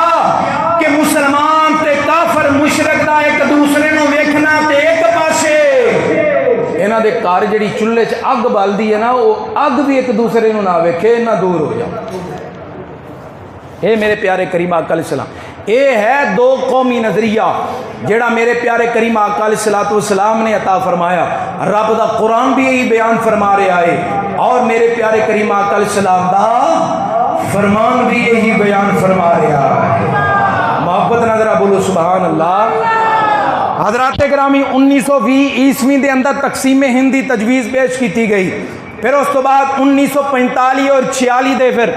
کہ مسلمان تے کافر مشرک دا ایک دوسرے نو ویکھنا تے ایک پاسے انہاں دے گھر جڑی چولہے چ اگ بلدی ہے نا وہ اگ بھی ایک دوسرے نو نہ ویکھے، نہ دور ہو جاؤ۔ اے میرے پیارے کریم آقا علیہ السلام، اے ہے دو قومی نظریہ جیڑا میرے پیارے کریم آقا علیہ السلام نے عطا فرمایا، رب دا قرآن بھی یہی بیان فرما رہا ہے اور میرے پیارے کریم آقا علیہ السلام دا فرمان بھی یہی بیان فرما رہا ہے۔ محبت نظرہ بولو سبحان اللہ۔ حضرات گرامی 1920 عیسوی دے اندر تقسیم ہند دی تجویز پیش کی گئی، پھر اس تو بعد 1945 اور 46 دے پھر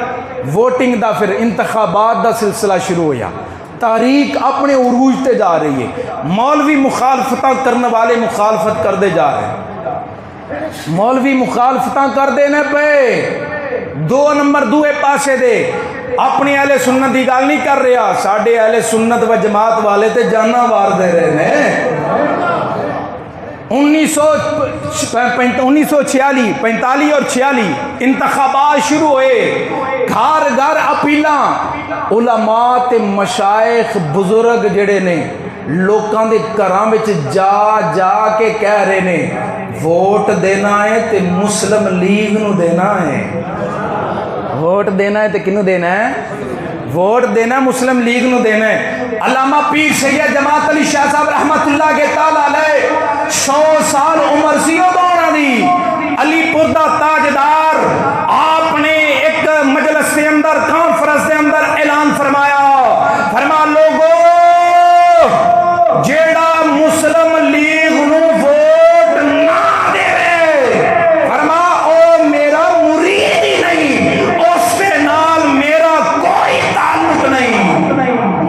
ووٹنگ دا پھر انتخابات دا سلسلہ شروع ہویا، تاریخ اپنے عروج تے جا رہی ہے، مولوی مخالفتاں کرنے والے مخالفت کر دے جا رہے ہیں، مولوی مخالفتاں کر دینے پہ دو نمبر دوے پاسے دے اپنی اہل سنت دی گال نہیں کر رہا، ساڑھے اہل سنت و جماعت والے تے جانا وار دے رہے ہیں۔ 1946 45 اور 46 انتخابات شروع ہوئے، گھر گھر اپیلاں، علماء تے مشائخ بزرگ جڑے نے لوکاں دے گھراں وچ جا جا کے کہہ رہے نے ووٹ دینا ہے تے مسلم لیگ نو دینا ہے، ووٹ دینا ہے تے کنوں دینا ہے؟ ووٹ دینا مسلم لیگ نو دینا ہے۔ علامہ پیر سید جماعت علی شاہ صاحب رحمت اللہ کے تعالیٰ علیہ 100 سال عمر سی ادھونا دی، علی پور دا تاجدار، آپ نے ایک مجلس کے اندر کانفرنس کے اندر اعلان فرمایا، فرما لوگو جیڑا مسلم لیگ نو ووٹ نہ دے، فرما او میرا مرید ہی نہیں، اس کے نال میرا کوئی تعلق نہیں۔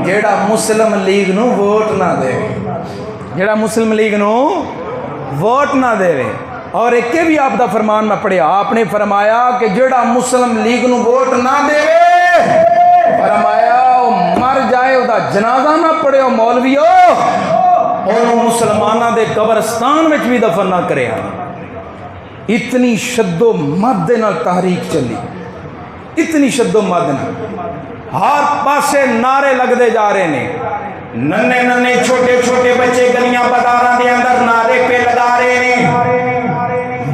جیڑا مسلم لیگ نو ووٹ نہ دے، جیڑا مسلم لیگ نو ووٹ نہ دے، اور ایک بھی آپ دا فرمان میں پڑھیا، آپ نے فرمایا کہ جیڑا مسلم لیگ نو ووٹ نہ دے، فرمایا مر جائے او دا جنازہ نہ پڑھے او مولویو، انہوں مسلمانہ دے قبرستان میں بھی دفن نہ کرے۔ اتنی شد و مد نال تحریک چلی، اتنی شد و مد نال، ہر پاسے نعرے لگ دے جا رہے نے، ننے ننے چھوٹے چھوٹے بچے گلیاں بازاراں دے اندر نعرے پہ لگا رہے نے،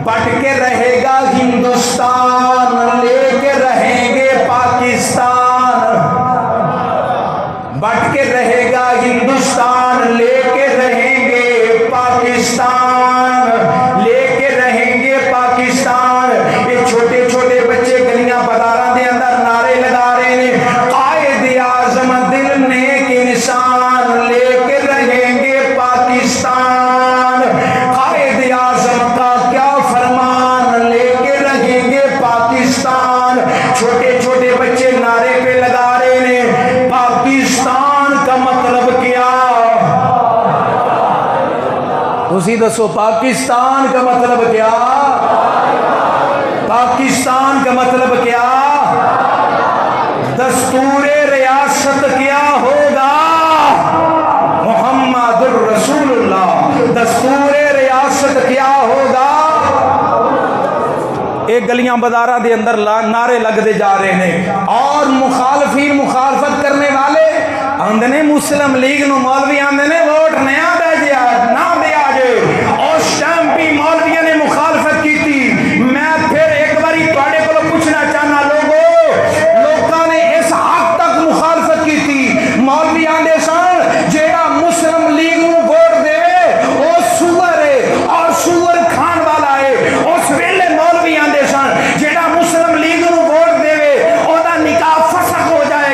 بٹ کے رہے گا ہندوستان، لے کے رہیں گے پاکستان، بٹ کے رہے گا ہندوستان، لے کے رہیں گے پاکستان، لے کے رہیں گے پاکستان۔ یہ چھوٹے چھوٹے بچے گلیاں بازاراں دے اندر نعرے لگا رہے ہیں، قائد اعظم دل نیک انسان، لے کے رہیں گے پاکستان، قائد اعظم کا کیا فرمان، لے کے رہیں گے پاکستان۔ چھوٹے چھوٹے بچے نعرے پہ لگا رہے ہیں، پاکستان کا مطلب کیا؟ اسی دسو پاکستان کا مطلب کیا؟ پاکستان کا مطلب کیا؟ دستور ریاست کیا ہوگا؟ محمد الرسول اللہ۔ دستور ریاست کیا ہوگا؟ ایک گلیاں بازاراں دے اندر نعرے لگ دے جا رہے ہیں، اور مخالفین مخالفت کرنے والے آندے نے مسلم لیگ نو مولوی آندے نے ووٹ نیا دے جیا نہ دیا جے، اس ٹائم بھی مولویوں نے مخالفت کی تھی۔ میں پھر ایک باری تواڈے کولوں پوچھنا چاہنا لوگوں نے اس حد تک مخالفت کی تھی، مولوی آندے سن جیڑا مسلم لیگ نو ووٹ دے او سور ہے اور سور کھان والا ہے، اس ویلے مولوی آندے سن جیڑا مسلم لیگ نو ووٹ دے او دا نکاح فسخ ہو جائے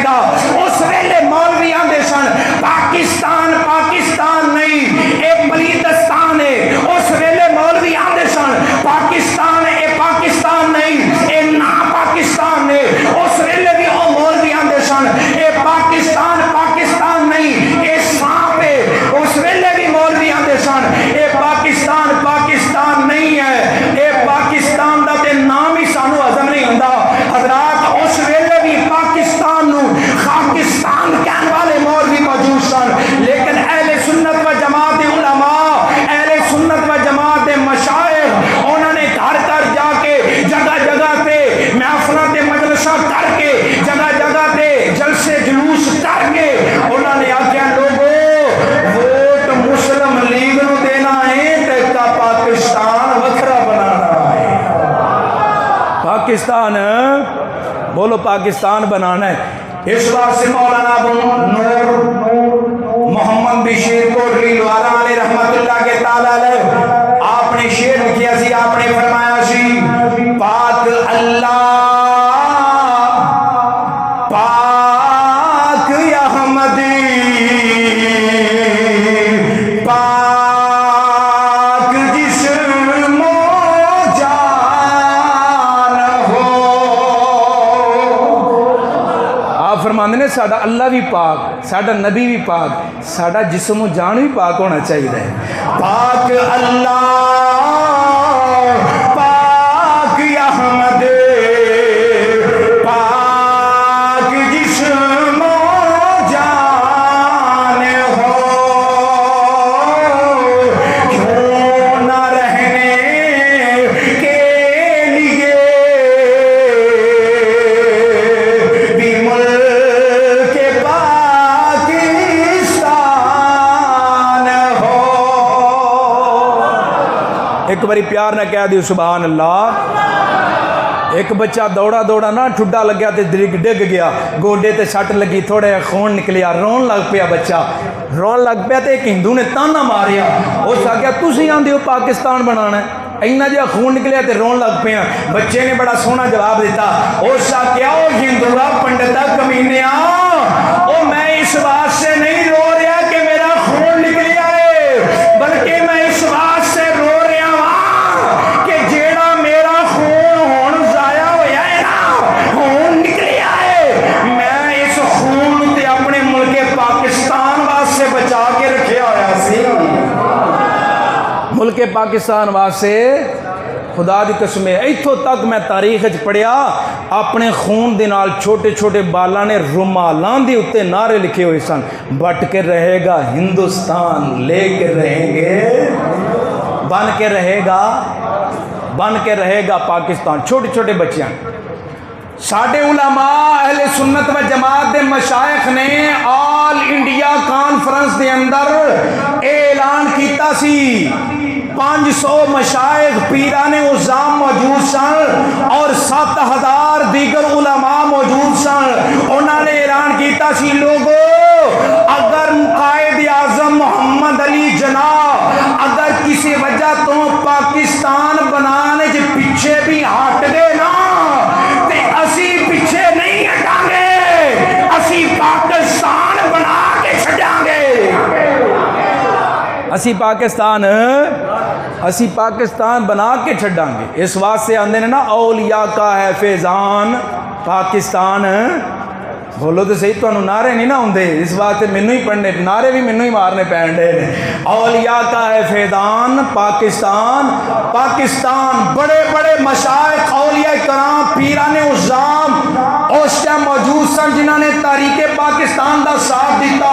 پاکستان، بولو پاکستان بنانا ہے۔ اس بات سے مولانا ابو نور محمد بشیر کوٹلی لوارا علیہ رحمت اللہ کے تعالیٰ علیہ آپ نے شعر لکھیا سی، آپ نے فرمایا سی پاک اللہ پاک احمدی پاک جسم و جان ہو۔ آپ فرماندے نے ساڈا اللہ بھی پاک، ساڈا نبی بھی پاک، ساڈا جسم و جان بھی پاک ہونا چاہیے۔ پاک اللہ پاک احمد پاک جسم و جان ہو، کیوں نہ رہنے کے لیے بھی ملک پاکستان ہو۔ ایک باری پیار نہ کہہ دیو سبحان اللہ۔ ایک بچہ دوڑا دوڑا نا ٹھڈا لگیا تے ڈگ گیا، گوڈے تے سٹ لگی، تھوڑے خون نکلیا، رون لگ پیا بچہ، رون لگ پیا تے ایک ہندو نے تانا ماریا، اس آگیا تسی آندے ہو پاکستان بنانا ہے، اینا جا خون نکلیا تے رون لگ پیا۔ بچے نے بڑا سونا جواب دیتا، اس آگیا او ہندوہ پنڈتا کمینیا، او میں اس بات سے نہیں رو رہا کہ میرا خون نکلیا ہے، بلکہ میں اس بات سے رو رہا ہوں کہ جیڑا میرا خون ہون ضائع ہویا ہے نا، خون نکلیا ہے، میں اس خون تے اپنے ملک پاکستان واسطے بچا کے رکھیا ہویا سی۔ ملک پاکستان واسطے خدا دی قسم ہے، ایتھوں تک میں تاریخ وچ پڑھیا اپنے خون دے نال چھوٹے چھوٹے بالاں نے رومالاں دے اوتے نعرے لکھے ہوئے سن، بٹ کے رہے گا ہندوستان، لے کے رہیں گے، بن کے رہے گا، بن کے رہے گا پاکستان، چھوٹے چھوٹے بچیاں۔ ساڈے علماء اہل سنت و جماعت دے مشائخ نے آل انڈیا کانفرنس دے اندر اعلان کیتا سی 500 مشائخ پیران عظام موجود سن اور 7000 دیگر علماء موجود سن، انہوں نے اعلان کیتا سی لوگو اگر قائد اعظم محمد علی جناح اگر کسی وجہ تو پاکستان بنانے جو پیچھے بھی ہٹ گئے نا تے اسی پیچھے نہیں ہٹاں گے، اسی پاکستان بنا کے چھڑاں گے، اسی پاکستان بنا کے چھڑاں گے۔ اس واسطے آندے نے نا اولیاء کا ہے فیضان پاکستان، بولو تو صحیح، تو انہوں نعرے نہیں نہ ہوندے، اس واسطے منو ہی پڑھنے، نعرے بھی منو ہی مارنے پینڈے۔ اولیاء کا ہے فیضان پاکستان، پاکستان بڑے بڑے مشائخ اولیاء کرام پیران عظام اس ٹائم موجود سن جنہوں نے تاریخ پاکستان دا ساتھ دیتا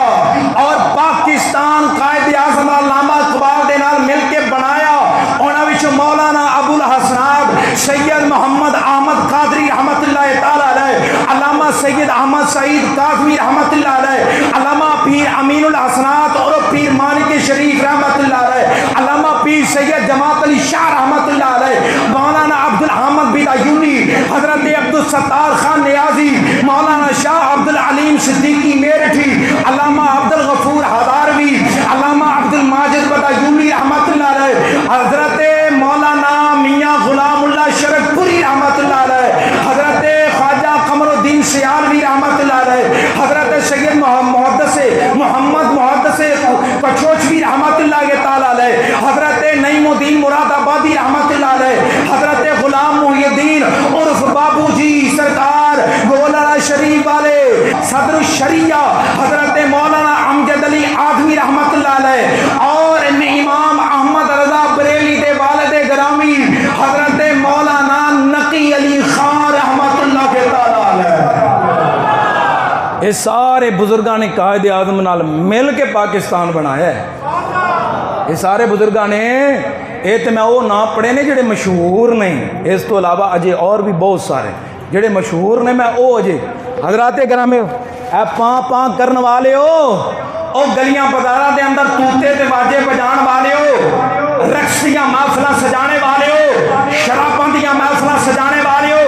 اور پاکستان قائد اعظم علامہ اقبال دے نال مل کے بنایا۔ انہاں وچ مولانا ابو الحسنات سید محمد احمد قادری رحمت اللہ تعالی علیہ، علامہ سید احمد سعید کاظمی رحمت اللہ علیہ، علامہ پیر امین الحسنات اور پیر مالک شریف رحمت اللہ علیہ، علامہ پیر سید جماعت علی شاہ رحمت اللہ علیہ، مولانا عبد الحمد بدایونی، حضرت عبد الستار خان نیازی، مولانا شاہ عبد العلیم صدیقی میرٹھی، علامہ عبد الغفور ہزاروی، علامہ عبد الماجد بدایونی رحمت اللہ علیہ، حضرت مولانا میاں غلام اللہ شرک پوری رحمت اللہ علیہ، حضرت خواجہ قمر الدین سیالوی رحمت اللہ علیہ، حضرت سید محمد محدث کچوچوی رحمت اللہ تعالی علیہ، حضرت نعیم الدین مراد آبادی رحمت اللہ علیہ، حضرت غلام محی الدین عرف بابو جی سرکار گولڑا شریف والے صدر الشریعہ، حضرت مولانا امجد علی آدمی رحمت اللہ علیہ، اور امام احمد رضا بریلی دے والد گرامی حضرت مولانا نقی علی خان رحمت اللہ کے تعالی علیہ۔ یہ سارے بزرگان نے قائد اعظم نال مل کے پاکستان بنایا ہے۔ یہ سارے بزرگان نے یہ تو میں وہ نام پڑھے نے جڑے مشہور نہیں، اس تو علاوہ اجے اور بھی بہت سارے جڑے مشہور نے، میں وہ اجے حضرات گرامی اے پاں پاں کرن والے ہو، او گلیاں بازاراں دے اندر توتے تے واجے بجان والے ہو، رقص دیاں محفلاں سجانے والے ہو، شراباں دیاں محفلاں سجانے والے ہو،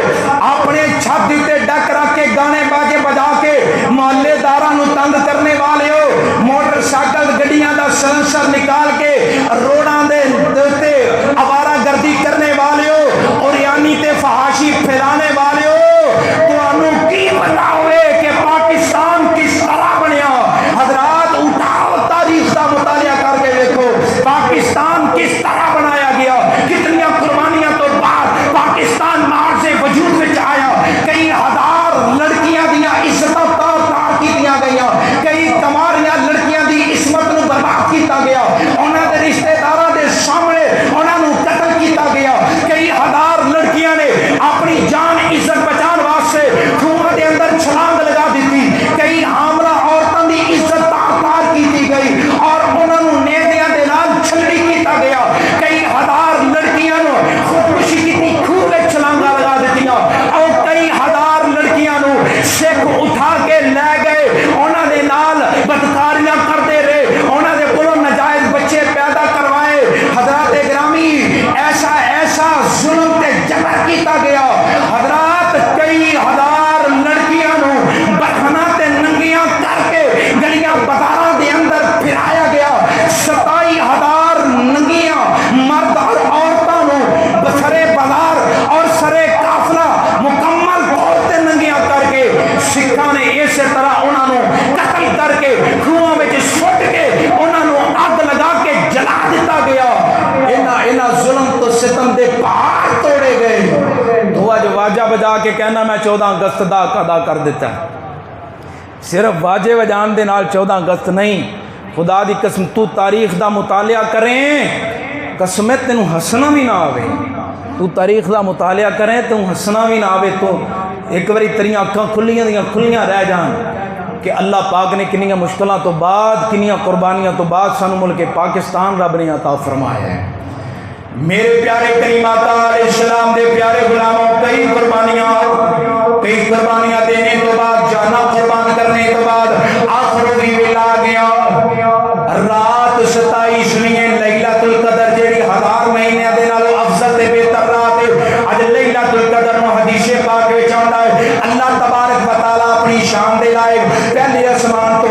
14 اگست دا ادا کر دیتا ہے. صرف واجب وجان دے نال 14 اگست نہیں. خدا دی قسم تو تاریخ دا مطالعہ کریں قسمت تینوں ہسنا بھی نہ آوے. تو تاریخ دا مطالعہ کریں تو ہسنا بھی نہ آوے. تو ایک باری تیریاں اکھاں کھلیاں رہ جان کہ اللہ پاک نے کنیاں مشکلوں تو بعد کنیاں قربانیاں تو بعد سانو ملک پاکستان رب نے عطا فرمایا ہے. میرے پیارے کریم آقا علیہ السلام دے پیارے غلاموں کئی قربانیاں دینے تو بعد جانا قربان کرنے تو بعد آخر بھی ویلا گیا. رات 27ویں لیلۃ القدر جیڑی 1000 مہینے دے نالوں افضل تے بہتر رات ہے. اج لیلۃ القدر نو حدیث پاک وچ آندا ہے اللہ تبارک و تعالی اپنی شان دے لائق پہلے آسمان تو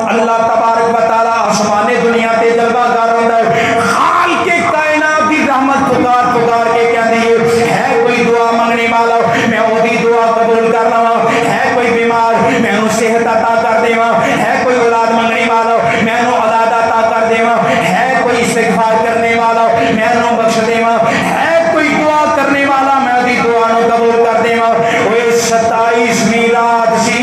اللہ تبارک و تعالی آسمان دنیا تے جلوہ گر ہوندا ہے. خالق کائنات دی رحمت پکار کے کہندی ہے کوئی دعا منگنے والا میں اودی دعا قبول کر لواں. ہے کوئی بیمار میں انہوں صحت عطا کر دیواں. ہے کوئی اولاد منگنے والا میں انہوں اولاد عطا کر دیواں. ہے کوئی استغفار کرنے والا میں انہوں بخش دیواں. ہے کوئی دعا کرنے والا میں دی دعا نو قبول کر دیواں. اوے 27ویں رات سی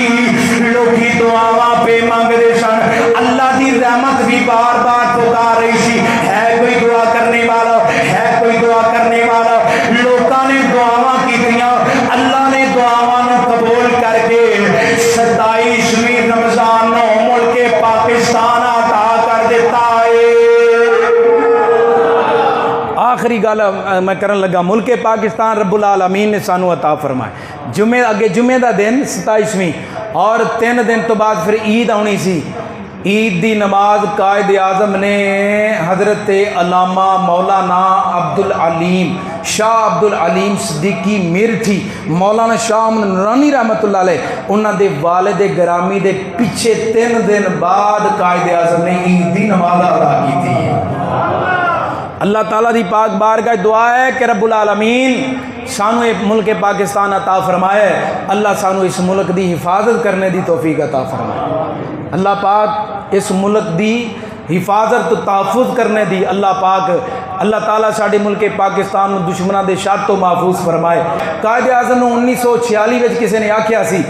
لوکی دعاواں پہ مانگ دے سن. اللہ دی رحمت بھی بار بار پکار رہی سی. ہے کوئی دعا کرنے والا ہے کوئی دعا کرنے والا. لوکاں نے دعاواں کیتیاں. اللہ نے دعاواں نو قبول کر کے 27ویں رمضان نو ملک پاکستان عطا کر دیتا ہے. آخری گل میں کرن لگا ملک پاکستان رب العالمین نے سانو عطا فرمایا. جمعے دا دن 27ویں اور 3 دن تو بعد پھر عید آنی سی. عید دی نماز قائد اعظم نے حضرت علامہ مولانا عبدالعلیم شاہ عبدالعلیم صدیقی میرٹھی مولانا شاہ نورانی رحمت اللہ علیہ انہاں دے والد گرامی دے پیچھے 3 دن بعد قائد اعظم نے عید دی نماز ادا کی تھی. اللہ تعالیٰ دی پاک بارگاہ دعا ہے کہ رب العالمین سانو ملک پاکستان عطا فرمائے. اللہ سانو اس ملک دی حفاظت کرنے دی توفیق عطا فرمائے. اللہ پاک اس ملک دی حفاظت تو تحفظ کرنے دی اللہ تعالیٰ ساڑے ملک پاکستان دشمنوں دے شر تو محفوظ فرمائے. قائد اعظم 1946 وچ کسی نے آکھیا سی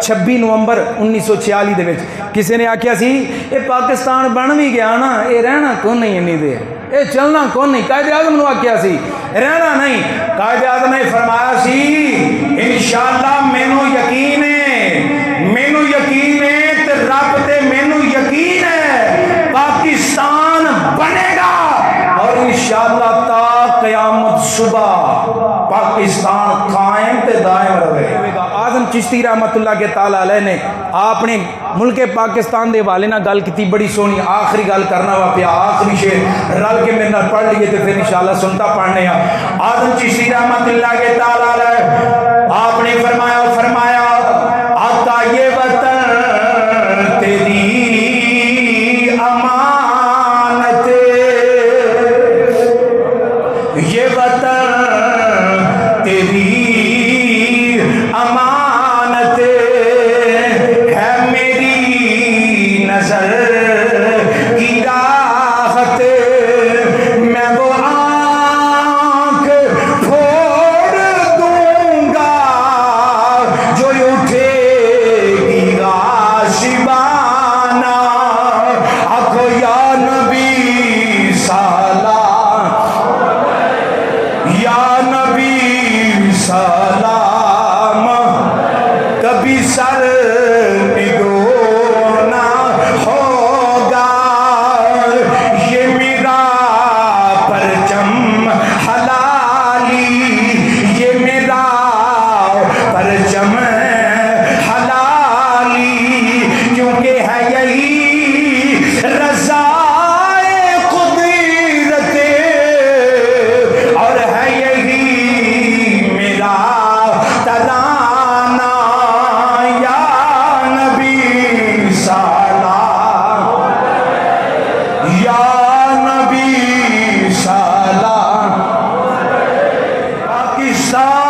26 نومبر 1946 دے وچ کسی نے آکھیا سی اے پاکستان بن بھی گیا نا اے رہنا کون نہیں انی دیر اے چلنا کون نہیں. قائد اعظم نے آکھیا سی رہنا نہیں. قائد اعظم نے فرمایا سی انشاءاللہ مینوں یقین ہے تے رب تے مینوں یقین ہے پاکستان بنے گا اور انشاءاللہ تا قیامت صبح پاکستان قائم تے دائم رہے گا. اعظم چشتی رحمت اللہ کے تعالی علیہ نے آپ نے ملک پاکستان دے والے نہ گل کی بڑی سونی. آخری گل کرنا وا پیا آخری شعر رل کے میرے نال پڑھ لیے تو پھر انشاءاللہ سنتا پڑھنے ہیں. اعظم چشتی رحمت اللہ کے تعالی علیہ آپ نے فرمایا آقا یہ وطن تیری امانت یہ وطن تیری امانت ہے میری نظر کی راحت میں وہ آنکھ پھوڑ دوں گا جو اٹھے گی غاشبانہ. آخو یا نبی سلام یا نبی سلام کبھی سر نگونا ہوگا یہ میرا پرچم حلالی یہ میرا پرچم حلالی کیونکہ ہے یہی رضا قدرت اور ہے یہی میرا ترانہ. یا نبی سلام یا نبی سلام. پاکستان